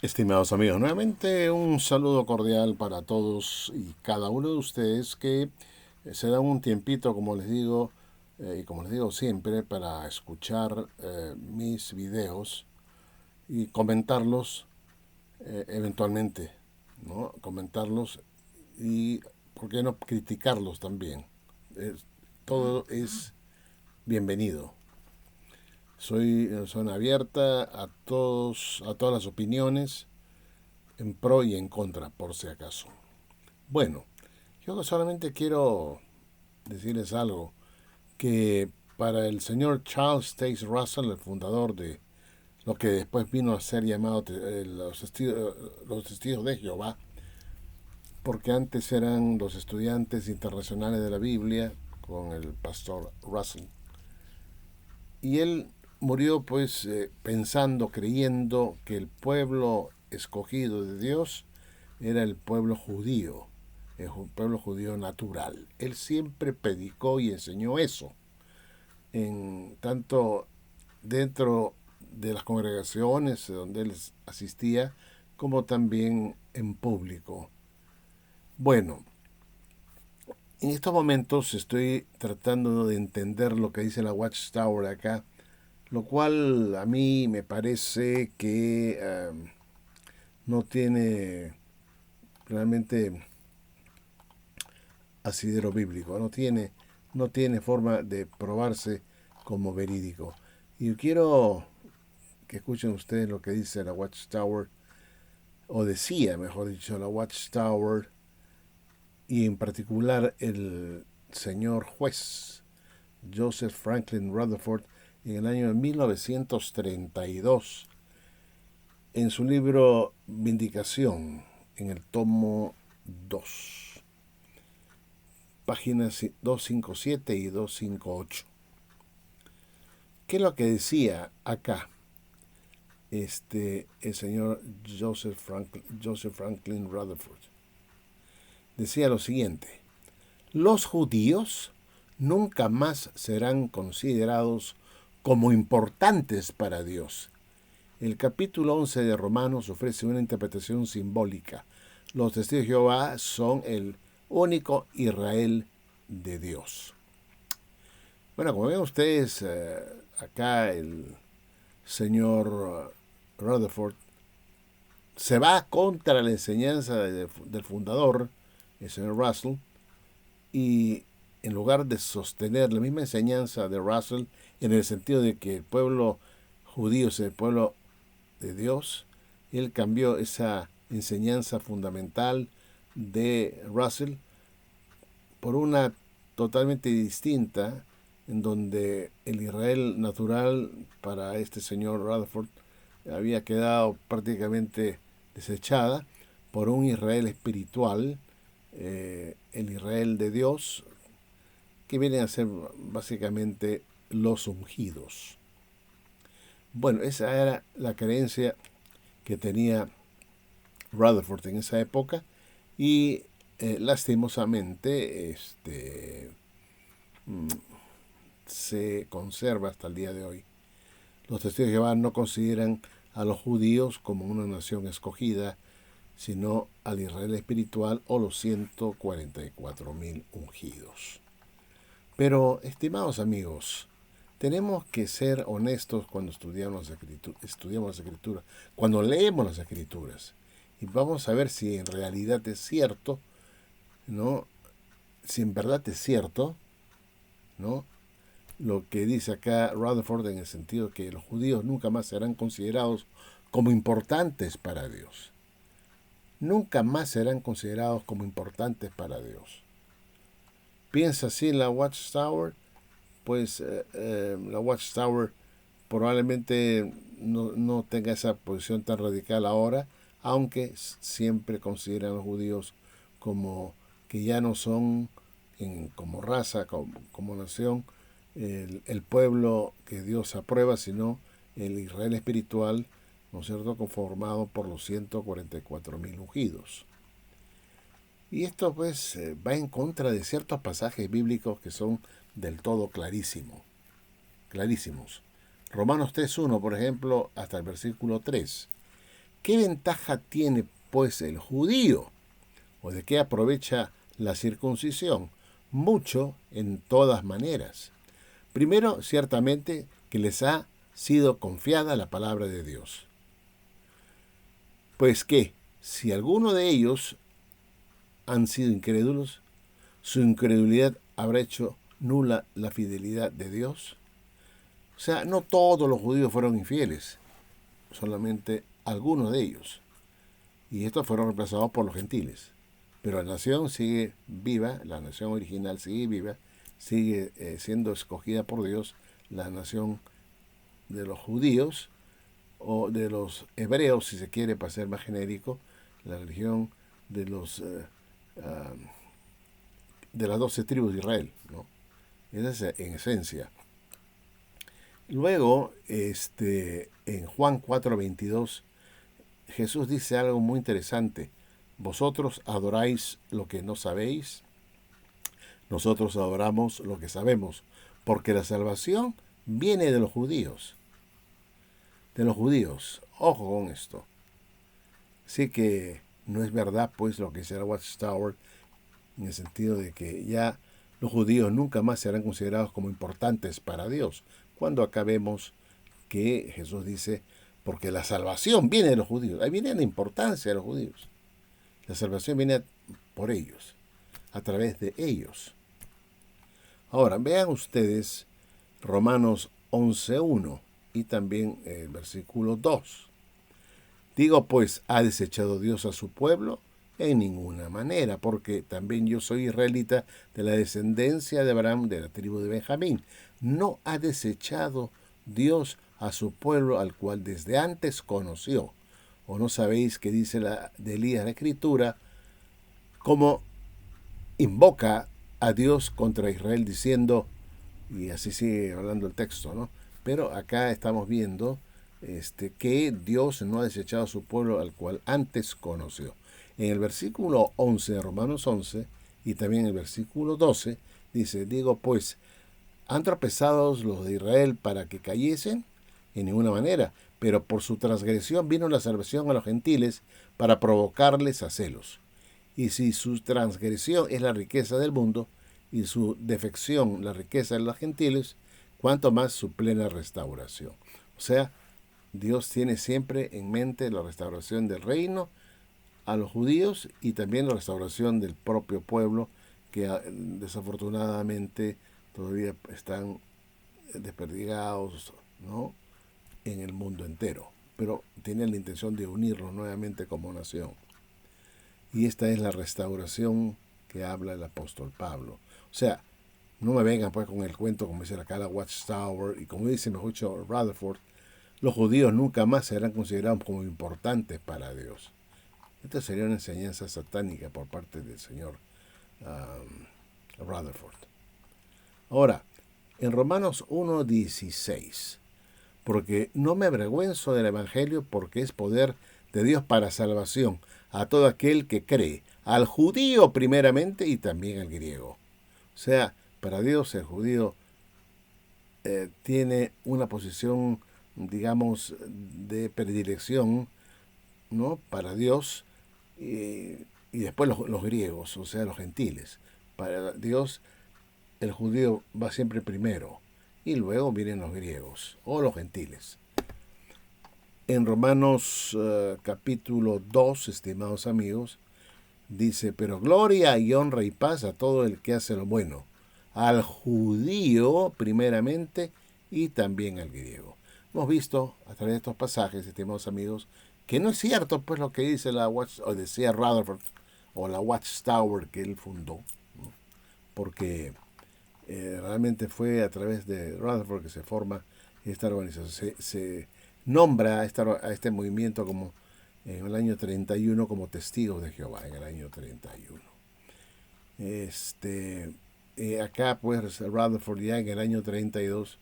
Estimados amigos, nuevamente un saludo cordial para todos y cada uno de ustedes que se dan un tiempito, como les digo, y como les digo siempre, para escuchar mis videos y comentarlos eventualmente, ¿no? Comentarlos y, ¿por qué no criticarlos también? Es- Todo es bienvenido. Soy zona abierta a todas las opiniones, en pro y en contra, por si acaso. Bueno, yo solamente quiero decirles algo, que para el señor Charles Taze Russell, el fundador de lo que después vino a ser llamado los testigos de Jehová, porque antes eran los estudiantes internacionales de la Biblia con el pastor Russell. Y él murió pues pensando, creyendo que el pueblo escogido de Dios era el pueblo judío, el pueblo judío natural. Él siempre predicó y enseñó eso, en tanto dentro de las congregaciones donde él asistía, como también en público. Bueno, en estos momentos estoy tratando de entender lo que dice la Watchtower acá, lo cual a mí me parece que no tiene realmente asidero bíblico, no tiene forma de probarse como verídico. Y quiero que escuchen ustedes lo que dice la Watchtower, o decía, mejor dicho, la Watchtower, y en particular el señor juez Joseph Franklin Rutherford en el año de 1932, en su libro Vindicación, en el tomo 2, páginas 257 y 258. ¿Qué es lo que decía acá el señor Joseph Franklin Rutherford? Decía lo siguiente: los judíos nunca más serán considerados como importantes para Dios. El capítulo 11 de Romanos ofrece una interpretación simbólica. Los testigos de Jehová son el único Israel de Dios. Bueno, como ven ustedes, acá el señor Rutherford se va contra la enseñanza del fundador, el señor Russell, y en lugar de sostener la misma enseñanza de Russell, en el sentido de que el pueblo judío es el pueblo de Dios, él cambió esa enseñanza fundamental de Russell por una totalmente distinta, en donde el Israel natural para este señor Rutherford había quedado prácticamente desechada por un Israel espiritual, el Israel de Dios, que vienen a ser básicamente los ungidos. Bueno, esa era la creencia que tenía Rutherford en esa época, y lastimosamente se conserva hasta el día de hoy. Los testigos de Jehová no consideran a los judíos como una nación escogida, sino al Israel espiritual o los 144.000 ungidos. Pero, estimados amigos, tenemos que ser honestos cuando estudiamos las escrituras, cuando leemos las escrituras, y vamos a ver si en realidad es cierto, ¿no? Si en verdad es cierto, ¿no? Lo que dice acá Rutherford, en el sentido que los judíos nunca más serán considerados como importantes para Dios. Nunca más serán considerados como importantes para Dios. Piensa así la Watchtower, pues la Watchtower probablemente no tenga esa posición tan radical ahora, aunque siempre consideran a los judíos como que ya no son como raza, como nación, el pueblo que Dios aprueba, sino el Israel espiritual, ¿no es cierto?, conformado por los 144.000 ungidos. Y esto pues va en contra de ciertos pasajes bíblicos que son del todo clarísimos. Romanos 3.1, por ejemplo, hasta el versículo 3. ¿Qué ventaja tiene, pues, el judío? ¿O de qué aprovecha la circuncisión? Mucho, en todas maneras. Primero, ciertamente, que les ha sido confiada la palabra de Dios. Pues que, si alguno de ellos han sido incrédulos, su incredulidad habrá hecho nula la fidelidad de Dios. O sea, no todos los judíos fueron infieles, solamente algunos de ellos. Y estos fueron reemplazados por los gentiles. Pero la nación sigue viva, la nación original sigue viva, sigue siendo escogida por Dios, la nación de los judíos, o de los hebreos, si se quiere, para ser más genérico, la religión de los de las 12 tribus de Israel, ¿no? Esa es en esencia. Luego, en Juan 4:22, Jesús dice algo muy interesante. Vosotros adoráis lo que no sabéis, nosotros adoramos lo que sabemos, porque la salvación viene de los judíos. De los judíos. Ojo con esto. Así que no es verdad, pues, lo que dice la Watchtower, en el sentido de que ya los judíos nunca más serán considerados como importantes para Dios. Cuando acá vemos que Jesús dice, porque la salvación viene de los judíos. Ahí viene la importancia de los judíos. La salvación viene por ellos, a través de ellos. Ahora, vean ustedes Romanos 11:1 y también el versículo 2. Digo, pues, ¿ha desechado Dios a su pueblo? En ninguna manera, porque también yo soy israelita de la descendencia de Abraham, de la tribu de Benjamín. No ha desechado Dios a su pueblo, al cual desde antes conoció. ¿O no sabéis que dice de Elías la Escritura, cómo invoca a Dios contra Israel diciendo, y así sigue hablando el texto, ¿no? Pero acá estamos viendo que Dios no ha desechado a su pueblo al cual antes conoció. En el versículo 11 de Romanos 11 y también en el versículo 12 dice, digo pues, ¿han tropezado los de Israel para que cayesen? En ninguna manera, pero por su transgresión vino la salvación a los gentiles para provocarles a celos. Y si su transgresión es la riqueza del mundo y su defección la riqueza de los gentiles, cuanto más su plena restauración. O sea, Dios tiene siempre en mente la restauración del reino a los judíos y también la restauración del propio pueblo que desafortunadamente todavía están desperdigados, ¿no?, en el mundo entero, pero tiene la intención de unirlos nuevamente como nación. Y esta es la restauración que habla el apóstol Pablo. O sea, no me vengan pues con el cuento, como dice acá la Watchtower, y como dice mejor dicho Rutherford, los judíos nunca más serán considerados como importantes para Dios. Esta sería una enseñanza satánica por parte del señor Rutherford. Ahora, en Romanos 1:16, porque no me avergüenzo del Evangelio, porque es poder de Dios para salvación a todo aquel que cree, al judío primeramente y también al griego. O sea, para Dios el judío tiene una posición, digamos, de predilección, ¿no?, para Dios, y después los griegos, o sea, los gentiles. Para Dios el judío va siempre primero y luego vienen los griegos o los gentiles. En Romanos capítulo 2, estimados amigos, dice, pero gloria y honra y paz a todo el que hace lo bueno, al judío primeramente y también al griego. Hemos visto a través de estos pasajes, estimados amigos, que no es cierto pues lo que dice o decía Rutherford o la Watchtower que él fundó, ¿no?, porque realmente fue a través de Rutherford que se forma esta organización. Se nombra a este movimiento como en el año 31 como Testigos de Jehová, en el año 31. Acá pues Rutherford ya en el año 32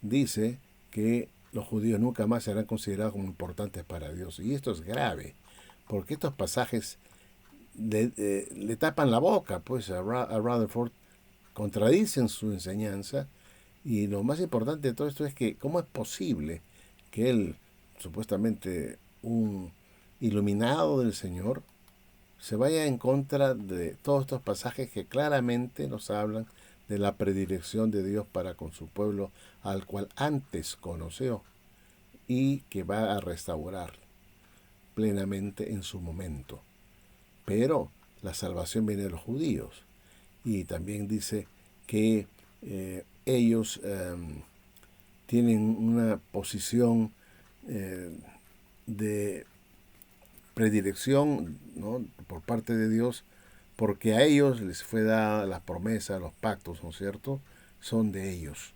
dice que los judíos nunca más serán considerados como importantes para Dios. Y esto es grave, porque estos pasajes le tapan la boca pues a Rutherford, contradicen su enseñanza, y lo más importante de todo esto es que cómo es posible que él, supuestamente un iluminado del Señor, se vaya en contra de todos estos pasajes que claramente nos hablan de la predilección de Dios para con su pueblo, al cual antes conoció y que va a restaurar plenamente en su momento. Pero la salvación viene de los judíos. Y también dice que ellos tienen una posición de predilección, ¿no?, por parte de Dios, porque a ellos les fue dada las promesas, los pactos, ¿no es cierto? Son de ellos.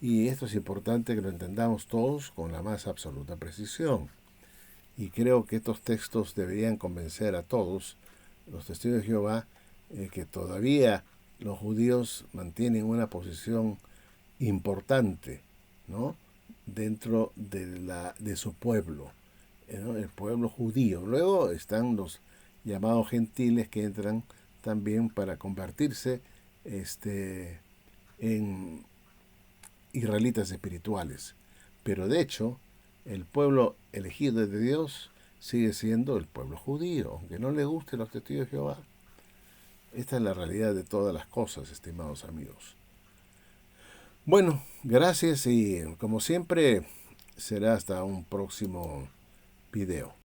Y esto es importante que lo entendamos todos con la más absoluta precisión. Y creo que estos textos deberían convencer a todos, los testigos de Jehová, que todavía los judíos mantienen una posición importante, ¿no?, dentro de su pueblo, ¿no?, el pueblo judío. Luego están los llamados gentiles que entran también para convertirse en israelitas espirituales. Pero de hecho, el pueblo elegido de Dios sigue siendo el pueblo judío, aunque no le guste los testigos de Jehová. Esta es la realidad de todas las cosas, estimados amigos. Bueno, gracias y como siempre será hasta un próximo video.